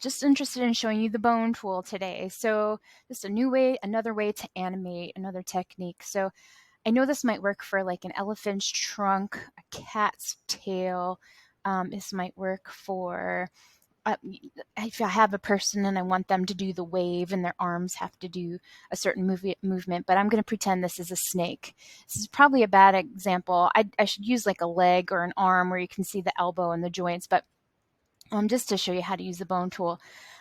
Just interested in showing you the bone tool today. So just another way to animate, another technique. So I know this might work for like an elephant's trunk, a cat's tail. This might work for if I have a person and I want them to do the wave and their arms have to do a certain movement, but I'm going to pretend this is a snake. This is probably a bad example. I should use like a leg or an arm where you can see the elbow and the joints, but just to show you how to use the bone tool,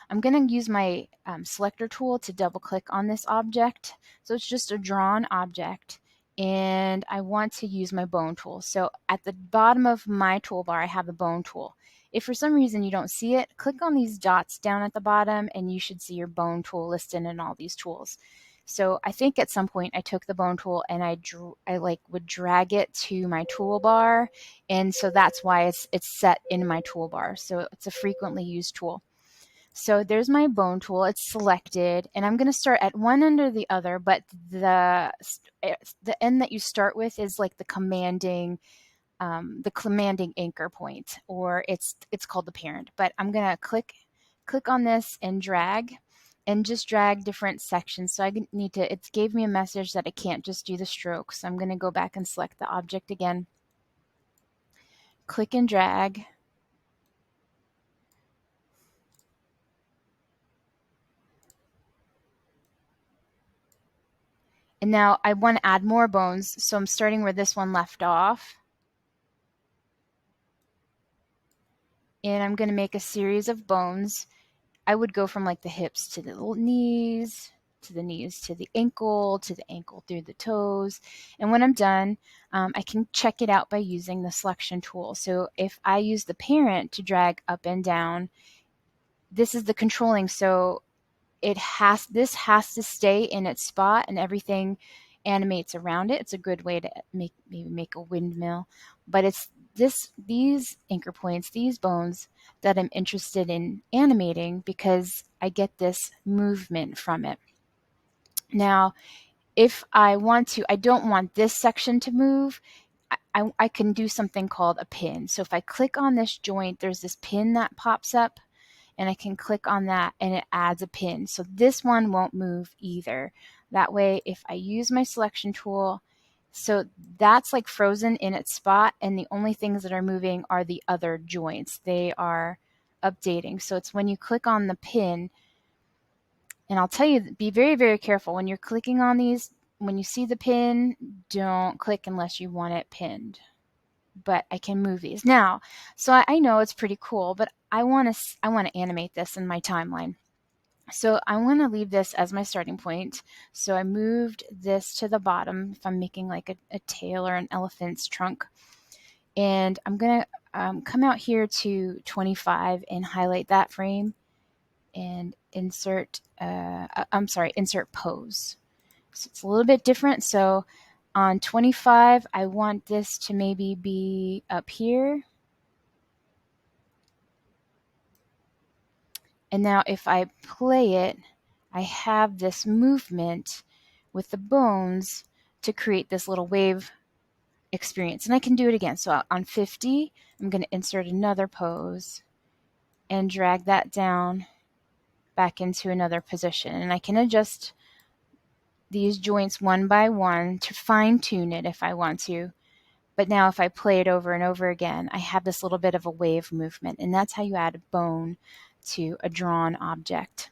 I'm going to use my selector tool to double click on this object. So it's just a drawn object and I want to use my bone tool. So at the bottom of my toolbar, I have the bone tool. If for some reason you don't see it, click on these dots down at the bottom and you should see your bone tool listed in all these tools. So I think at some point I took the bone tool and I would drag it to my toolbar, and so that's why it's set in my toolbar. So it's a frequently used tool. So there's my bone tool. It's selected, and I'm going to start at one end or the other, but the end that you start with is like the commanding anchor point, or it's called the parent. But I'm going to click on this and drag, and just drag different sections. So it gave me a message that I can't just do the strokes. So I'm going to go back and select the object again, click and drag. And now I want to add more bones, so I'm starting where this one left off. And I'm going to make a series of bones. I would go from like the hips to the knees, to the knees to the ankle through the toes. And when I'm done, I can check it out by using the selection tool. So if I use the parent to drag up and down, this is the controlling. So this has to stay in its spot and everything animates around it. It's a good way to maybe make a windmill, but it's these anchor points, these bones that I'm interested in animating because I get this movement from it. Now, if I want to, I don't want this section to move, I can do something called a pin. So if I click on this joint, there's this pin that pops up, and I can click on that and it adds a pin. So this one won't move either. That way, if I use my selection tool, so that's like frozen in its spot, and the only things that are moving are the other joints. They are updating. So it's when you click on the pin, and I'll tell you, be very, very careful when you're clicking on these. When you see the pin, don't click unless you want it pinned. But I can move these now. So I know it's pretty cool, but I want to animate this in my timeline. So I want to leave this as my starting point. So I moved this to the bottom if I'm making like a tail or an elephant's trunk. And I'm going to come out here to 25 and highlight that frame and insert pose. So it's a little bit different. So on 25, I want this to maybe be up here. And now if I play it, I have this movement with the bones to create this little wave experience. And I can do it again. So on 50, I'm going to insert another pose and drag that down back into another position. And I can adjust these joints one by one to fine tune it if I want to. But now if I play it over and over again, I have this little bit of a wave movement. And that's how you add a bone to a drawn object.